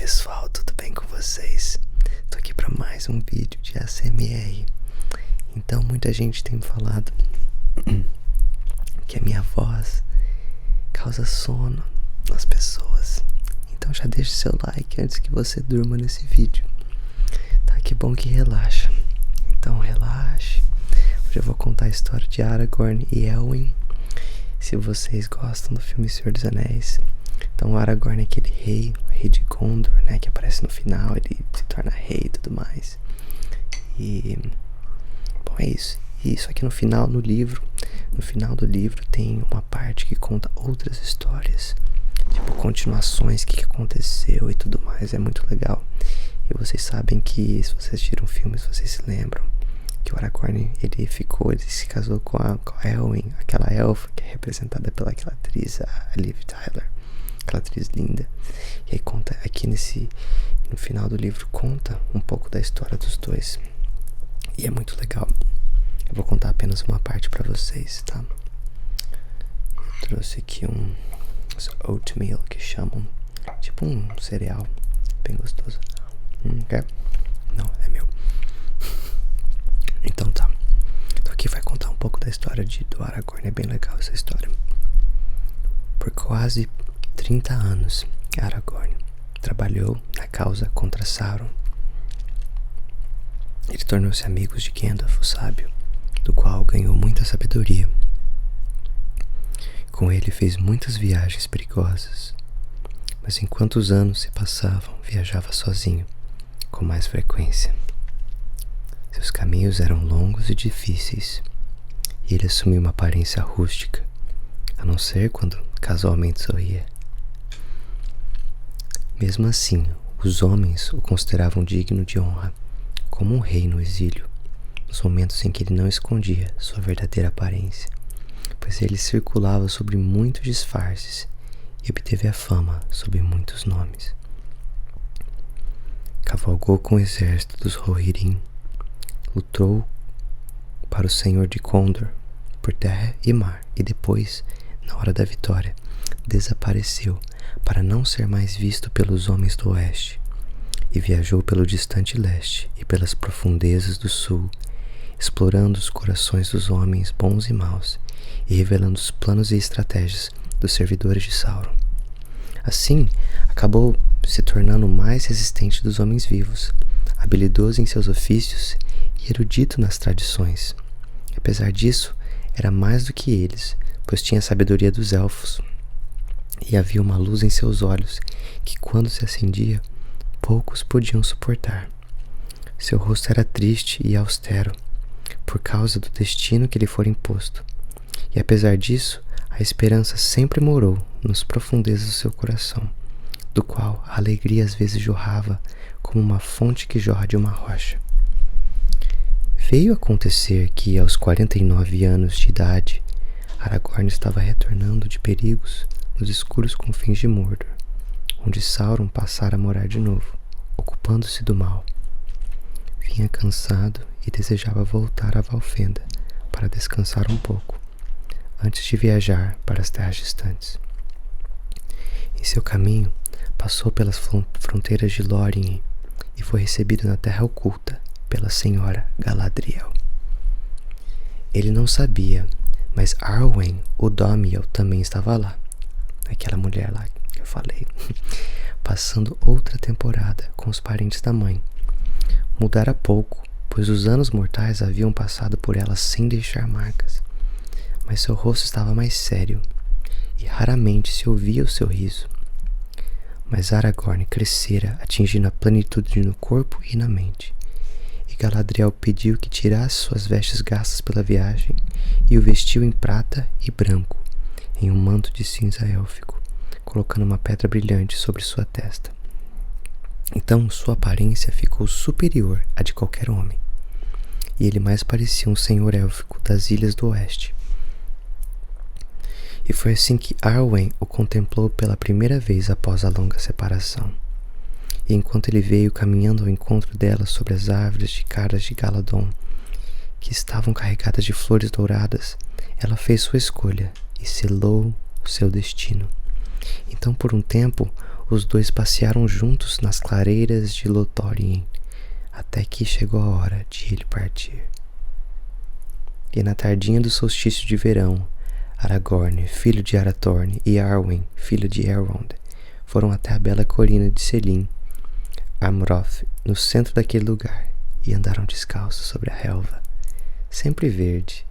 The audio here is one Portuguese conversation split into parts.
pessoal, tudo bem com vocês? Tô aqui para mais um vídeo de ASMR. Então muita gente tem me falado que a minha voz causa sono nas pessoas. Então já deixa seu like antes que você durma nesse vídeo. Tá, que bom que relaxa. Então relaxe. Hoje eu vou contar a história de Aragorn e Elwin. Se vocês gostam do filme Senhor dos Anéis, então Aragorn é aquele rei, o rei de Gondor, né, que aparece no final, ele se torna rei e tudo mais. E bom, é isso. E isso aqui no final do livro tem uma parte que conta outras histórias, tipo continuações, o que aconteceu e tudo mais. É muito legal. E vocês sabem que, se vocês assistiram filmes, vocês se lembram que o Aragorn, ele se casou com a Elwin, aquela elfa que é representada pela aquela atriz, a Liv Tyler, aquela atriz linda. E aí conta aqui no final do livro, conta um pouco da história dos dois. E é muito legal. Eu vou contar apenas uma parte pra vocês, tá? Eu trouxe aqui uns oatmeal que chamam, tipo um cereal bem gostoso. Quer? Não, é meu. Então tá. Então aqui vai contar um pouco da história do Aragorn. É bem legal essa história. Por quase 30 anos, Aragorn trabalhou na causa contra Sauron. Ele tornou-se amigo de Gandalf, o sábio, do qual ganhou muita sabedoria. Com ele fez muitas viagens perigosas, mas enquanto os anos se passavam, viajava sozinho, com mais frequência. Seus caminhos eram longos e difíceis, e ele assumiu uma aparência rústica, a não ser quando casualmente sorria. Mesmo assim, os homens o consideravam digno de honra, como um rei no exílio, nos momentos em que ele não escondia sua verdadeira aparência, pois ele circulava sob muitos disfarces e obteve a fama sob muitos nomes. Cavalgou com o exército dos Rohirrim, lutou para o Senhor de Gondor por terra e mar, e depois, na hora da vitória, desapareceu para não ser mais visto pelos homens do oeste, e viajou pelo distante leste e pelas profundezas do sul, explorando os corações dos homens bons e maus e revelando os planos e estratégias dos servidores de Sauron. Assim, acabou se tornando o mais resistente dos homens vivos, habilidoso em seus ofícios e erudito nas tradições. Apesar disso, era mais do que eles, pois tinha a sabedoria dos elfos, e havia uma luz em seus olhos que, quando se acendia, poucos podiam suportar. Seu rosto era triste e austero, por causa do destino que lhe fora imposto, e apesar disso, a esperança sempre morou nas profundezas do seu coração, do qual a alegria às vezes jorrava como uma fonte que jorra de uma rocha. Veio acontecer que, aos 49 anos de idade, Aragorn estava retornando de perigos nos escuros confins de Mordor, onde Sauron passara a morar de novo, ocupando-se do mal. Vinha cansado e desejava voltar a Valfenda para descansar um pouco, antes de viajar para as terras distantes. Em seu caminho, passou pelas fronteiras de Lórien e foi recebido na Terra Oculta pela senhora Galadriel. Ele não sabia, mas Arwen, o Dómil, também estava lá, aquela mulher lá que eu falei, passando outra temporada com os parentes da mãe. Mudara pouco, pois os anos mortais haviam passado por ela sem deixar marcas, mas seu rosto estava mais sério e raramente se ouvia o seu riso. Mas Aragorn crescera, atingindo a plenitude no corpo e na mente. E Galadriel pediu que tirasse suas vestes gastas pela viagem e o vestiu em prata e branco, em um manto de cinza élfico, colocando uma pedra brilhante sobre sua testa. Então sua aparência ficou superior à de qualquer homem, e ele mais parecia um senhor élfico das Ilhas do Oeste. E foi assim que Arwen o contemplou pela primeira vez após a longa separação. E enquanto ele veio caminhando ao encontro dela sobre as árvores de caras de Galadon, que estavam carregadas de flores douradas, ela fez sua escolha e selou o seu destino. Então, por um tempo, os dois passearam juntos nas clareiras de Lothlórien, até que chegou a hora de ele partir. E na tardinha do solstício de verão, Aragorn, filho de Arathorn, e Arwen, filho de Elrond, foram até a bela colina de Selin, Amroth, no centro daquele lugar, e andaram descalços sobre a relva, sempre verde,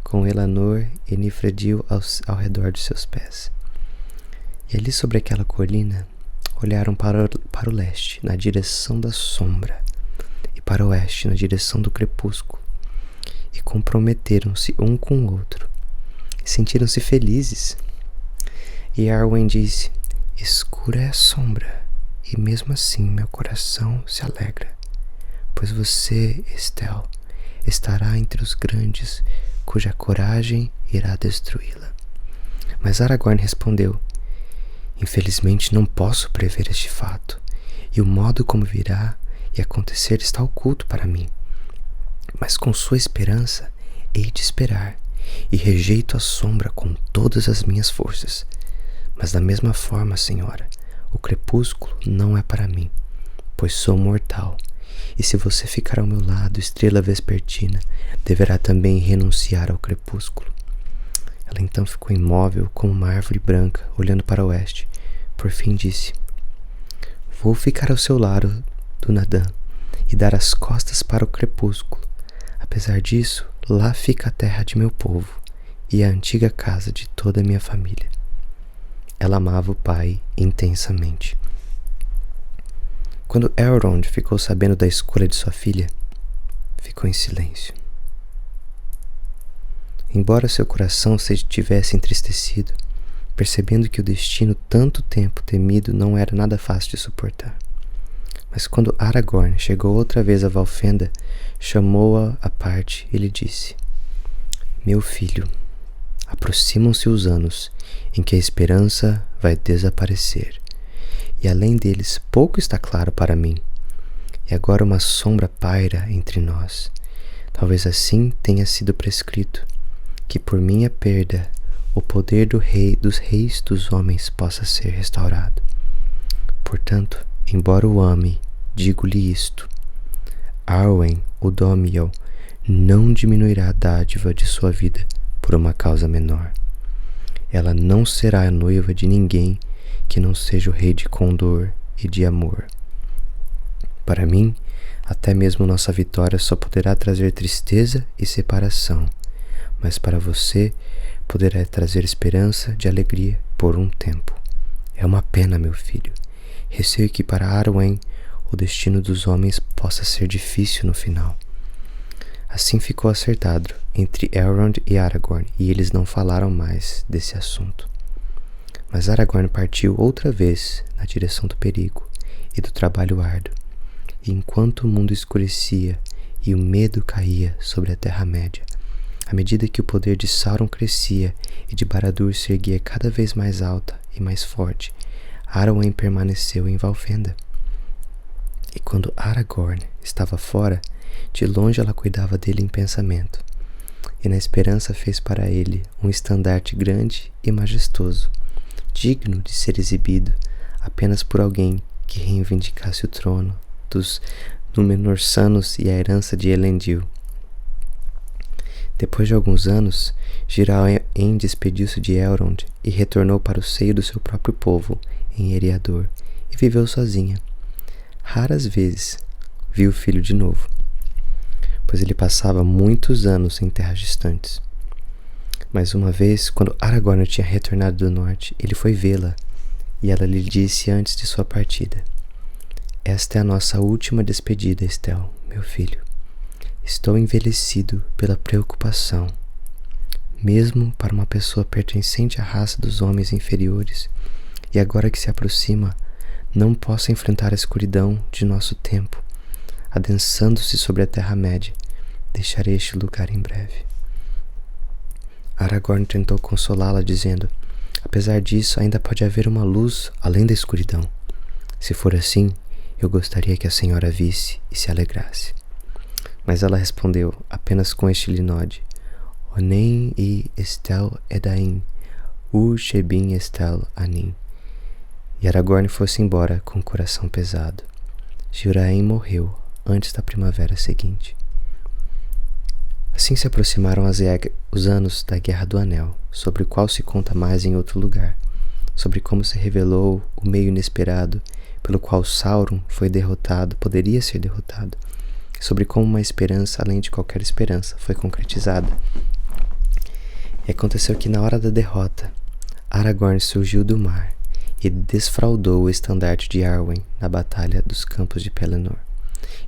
com Elanor e Nifredil ao redor de seus pés. E ali sobre aquela colina, olharam para o leste, na direção da sombra, e para o oeste, na direção do crepúsculo, e comprometeram-se um com o outro, e sentiram-se felizes. E Arwen disse: escura é a sombra, e mesmo assim meu coração se alegra, pois você, Estel, estará entre os grandes, cuja coragem irá destruí-la. Mas Aragorn respondeu: infelizmente não posso prever este fato, e o modo como virá e acontecer está oculto para mim. Mas com sua esperança hei de esperar, e rejeito a sombra com todas as minhas forças. Mas da mesma forma, senhora, o crepúsculo não é para mim, pois sou mortal, e se você ficar ao meu lado, estrela vespertina, deverá também renunciar ao crepúsculo. Ela então ficou imóvel como uma árvore branca, olhando para o oeste. Por fim disse: vou ficar ao seu lado, Dúnadan, e dar as costas para o crepúsculo. Apesar disso, lá fica a terra de meu povo, e a antiga casa de toda a minha família. Ela amava o pai intensamente. Quando Elrond ficou sabendo da escolha de sua filha, ficou em silêncio. Embora seu coração se tivesse entristecido, percebendo que o destino tanto tempo temido não era nada fácil de suportar. Mas quando Aragorn chegou outra vez a Valfenda, chamou-a à parte e lhe disse: meu filho, aproximam-se os anos em que a esperança vai desaparecer, e além deles pouco está claro para mim, e agora uma sombra paira entre nós. Talvez assim tenha sido prescrito, que por minha perda o poder dos reis dos homens possa ser restaurado. Portanto, embora o ame, digo-lhe isto: Arwen, o Dómil, não diminuirá a dádiva de sua vida por uma causa menor. Ela não será a noiva de ninguém que não seja o rei de Condor e de Amor. Para mim, até mesmo nossa vitória só poderá trazer tristeza e separação, mas para você poderá trazer esperança de alegria por um tempo. É uma pena, meu filho. Receio que para Arwen o destino dos homens possa ser difícil no final. Assim ficou acertado entre Elrond e Aragorn, e eles não falaram mais desse assunto. Mas Aragorn partiu outra vez na direção do perigo e do trabalho árduo, e enquanto o mundo escurecia e o medo caía sobre a Terra-média, à medida que o poder de Sauron crescia e de Barad-dûr se erguia cada vez mais alta e mais forte, Arwen permaneceu em Valfenda. E quando Aragorn estava fora, de longe ela cuidava dele em pensamento, e na esperança fez para ele um estandarte grande e majestoso, digno de ser exibido apenas por alguém que reivindicasse o trono dos Númenóreanos e a herança de Elendil. Depois de alguns anos, Gil-Galad despediu-se de Elrond e retornou para o seio do seu próprio povo, em Eriador, e viveu sozinha. Raras vezes viu o filho de novo, pois ele passava muitos anos em terras distantes. Mas uma vez, quando Aragorn tinha retornado do norte, ele foi vê-la, e ela lhe disse antes de sua partida: esta é a nossa última despedida, Estel, meu filho. Estou envelhecido pela preocupação. Mesmo para uma pessoa pertencente à raça dos homens inferiores, e agora que se aproxima, não posso enfrentar a escuridão de nosso tempo. Adensando-se sobre a Terra-média, deixarei este lugar em breve. Aragorn tentou consolá-la, dizendo: apesar disso, ainda pode haver uma luz além da escuridão. Se for assim, eu gostaria que a senhora visse e se alegrasse. Mas ela respondeu apenas com este linode: Onen e Estel Edain, U Shebin Estel Anin. e Aragorn foi-se embora com o coração pesado. Gil-Raen morreu antes da primavera seguinte. Assim se aproximaram os anos da Guerra do Anel, sobre o qual se conta mais em outro lugar, sobre como se revelou o meio inesperado pelo qual Sauron foi derrotado, poderia ser derrotado, sobre como uma esperança, além de qualquer esperança, foi concretizada. E aconteceu que na hora da derrota, Aragorn surgiu do mar e desfraldou o estandarte de Arwen na Batalha dos Campos de Pelennor.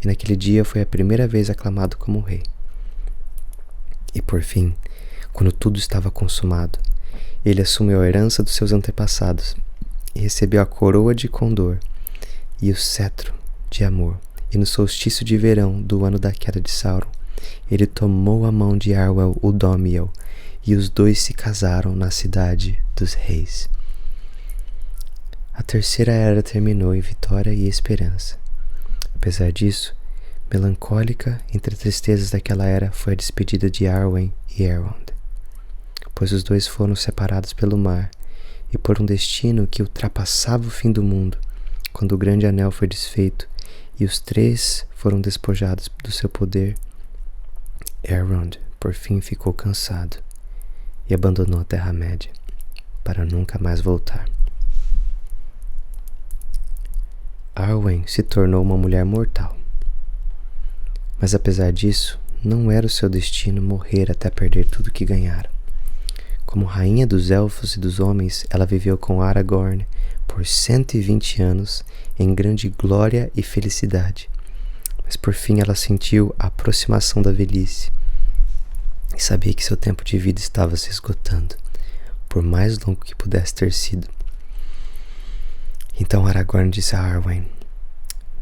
E naquele dia foi a primeira vez aclamado como rei. E por fim, quando tudo estava consumado, ele assumiu a herança dos seus antepassados e recebeu a coroa de Condor e o cetro de amor. E no solstício de verão do ano da queda de Sauron, ele tomou a mão de Arwell Udomiel e os dois se casaram na Cidade dos Reis. A Terceira Era terminou em vitória e esperança. Apesar disso, melancólica entre as tristezas daquela era foi a despedida de Arwen e Elrond, pois os dois foram separados pelo mar e por um destino que ultrapassava o fim do mundo, quando o grande anel foi desfeito e os três foram despojados do seu poder. Elrond, por fim, ficou cansado e abandonou a Terra-média para nunca mais voltar. Arwen se tornou uma mulher mortal. Mas apesar disso, não era o seu destino morrer até perder tudo que ganhara. Como rainha dos elfos e dos homens, ela viveu com Aragorn por 120 anos em grande glória e felicidade. Mas por fim ela sentiu a aproximação da velhice e sabia que seu tempo de vida estava se esgotando, por mais longo que pudesse ter sido. Então Aragorn disse a Arwen: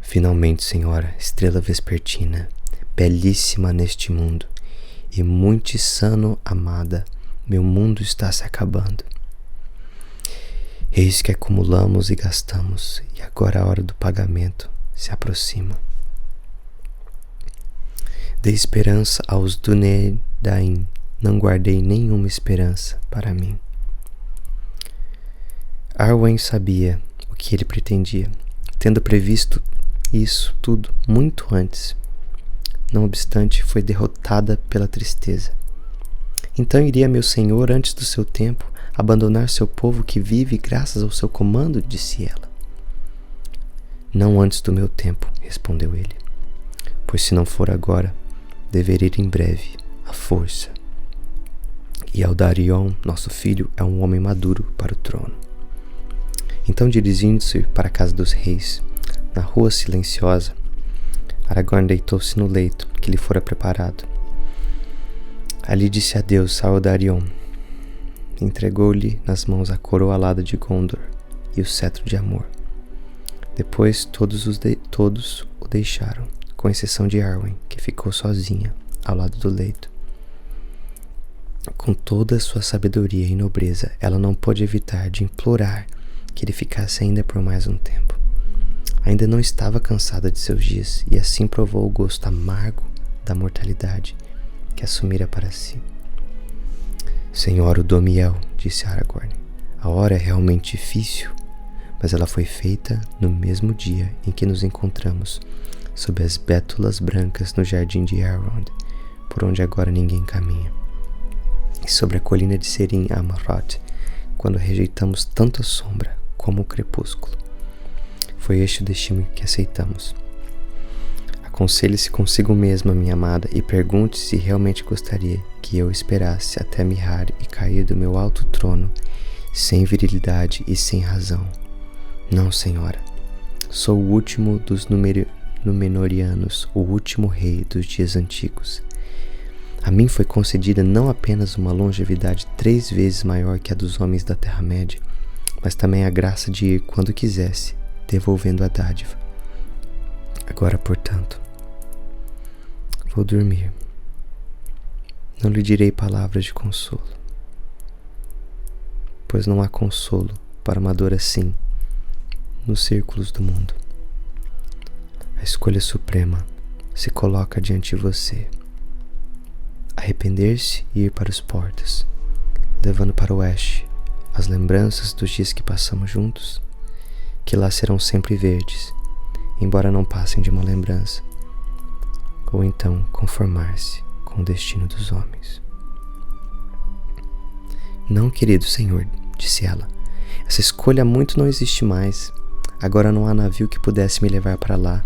"Finalmente, senhora, estrela vespertina, belíssima neste mundo, e muitissano amada, meu mundo está se acabando. Eis que acumulamos e gastamos, e agora a hora do pagamento se aproxima. Dei esperança aos Dúnedain, não guardei nenhuma esperança para mim." Arwen sabia o que ele pretendia, tendo previsto isso tudo muito antes. Não obstante, foi derrotada pela tristeza. Então iria meu senhor, antes do seu tempo, abandonar seu povo que vive graças ao seu comando, disse ela. Não antes do meu tempo, respondeu ele, pois se não for agora, deverá ir em breve, à força. E Eldarion, nosso filho, é um homem maduro para o trono. Então, dirigindo-se para a casa dos reis, na rua silenciosa, Aragorn deitou-se no leito que lhe fora preparado. Ali disse adeus a Eldarion. Entregou-lhe nas mãos a coroa alada de Gondor e o cetro de amor. Depois todos o deixaram, com exceção de Arwen, que ficou sozinha ao lado do leito. Com toda a sua sabedoria e nobreza, ela não pôde evitar de implorar que ele ficasse ainda por mais um tempo. Ainda não estava cansada de seus dias e assim provou o gosto amargo da mortalidade que assumira para si. Senhor Udomiel, disse Aragorn, a hora é realmente difícil, mas ela foi feita no mesmo dia em que nos encontramos, sob as bétulas brancas no jardim de Elrond, por onde agora ninguém caminha, e sobre a colina de Serim Amroth, quando rejeitamos tanto a sombra como o crepúsculo. Foi este o destino que aceitamos. Aconselhe-se consigo mesma, minha amada, e pergunte se realmente gostaria que eu esperasse até mirrar e cair do meu alto trono, sem virilidade e sem razão. Não, senhora. Sou o último dos Númenóreanos, o último rei dos dias antigos. A mim foi concedida não apenas uma longevidade 3 vezes maior que a dos homens da Terra-média, mas também a graça de ir quando quisesse, devolvendo a dádiva. Agora, portanto, vou dormir. Não lhe direi palavras de consolo, pois não há consolo para uma dor assim nos círculos do mundo. A escolha suprema se coloca diante de você. Arrepender-se e ir para os portos, levando para o oeste as lembranças dos dias que passamos juntos, que lá serão sempre verdes, embora não passem de uma lembrança, ou então conformar-se com o destino dos homens. Não, querido senhor, disse ela, essa escolha muito não existe mais. Agora não há navio que pudesse me levar para lá,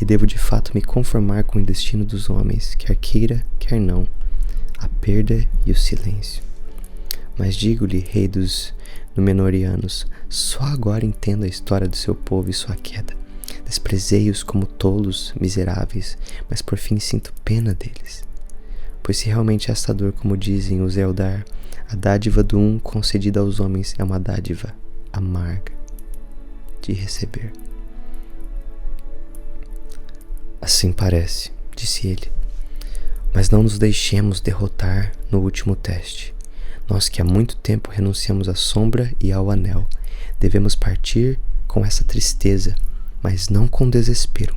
e devo de fato me conformar com o destino dos homens, quer queira, quer não, a perda e o silêncio. Mas digo-lhe, rei dos Númenóreanos, só agora entendo a história do seu povo e sua queda. Desprezei-os como tolos, miseráveis, mas por fim sinto pena deles. Pois se realmente esta dor, como dizem os Eldar, a dádiva do um concedida aos homens é uma dádiva amarga de receber. Assim parece, disse ele, mas não nos deixemos derrotar no último teste. Nós que há muito tempo renunciamos à sombra e ao anel, devemos partir com essa tristeza, mas não com desespero.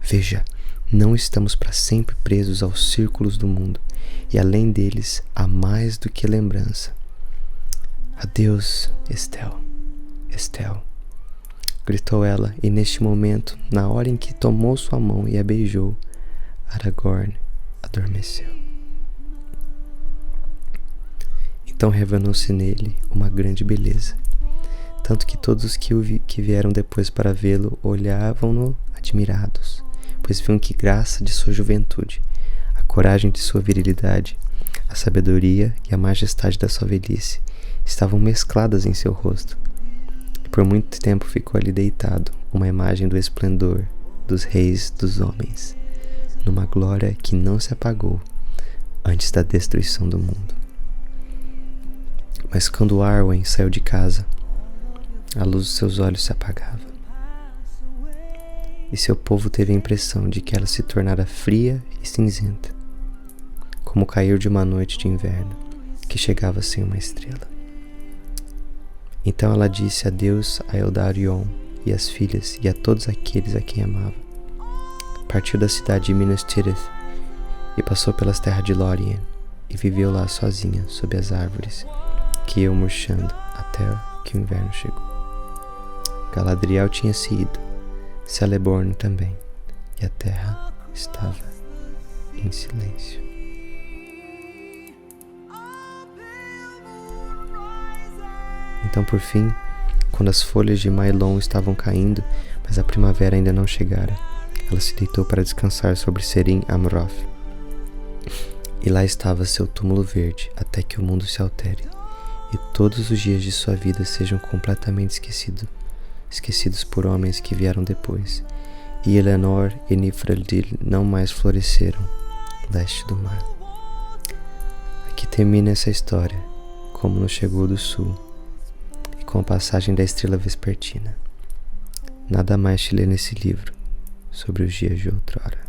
Veja, não estamos para sempre presos aos círculos do mundo, e além deles há mais do que lembrança. Adeus, Estel, Estel, gritou ela, e neste momento, na hora em que tomou sua mão e a beijou, Aragorn adormeceu. Então revelou-se nele uma grande beleza, tanto que todos os que vieram depois para vê-lo olhavam-no admirados, pois viam que graça de sua juventude, a coragem de sua virilidade, a sabedoria e a majestade da sua velhice estavam mescladas em seu rosto. E por muito tempo ficou ali deitado, uma imagem do esplendor dos reis dos homens, numa glória que não se apagou antes da destruição do mundo. Mas quando Arwen saiu de casa, a luz dos seus olhos se apagava, e seu povo teve a impressão de que ela se tornara fria e cinzenta, como o cair de uma noite de inverno que chegava sem uma estrela. Então ela disse adeus a Eldarion e às filhas e a todos aqueles a quem amava. Partiu da cidade de Minas Tirith e passou pelas terras de Lórien e viveu lá sozinha sob as árvores que iam murchando até que o inverno chegou. Galadriel tinha se ido, Celeborn também, e a terra estava em silêncio. Então, por fim, quando as folhas de Maelon estavam caindo, mas a primavera ainda não chegara, ela se deitou para descansar sobre Serim Amroth. E lá estava seu túmulo verde, até que o mundo se altere, e todos os dias de sua vida sejam completamente esquecidos por homens que vieram depois, e Eleanor e Nifredil não mais floresceram leste do mar. Aqui termina essa história, como nos chegou do sul, e com a passagem da estrela vespertina. Nada mais te lê nesse livro sobre os dias de outrora.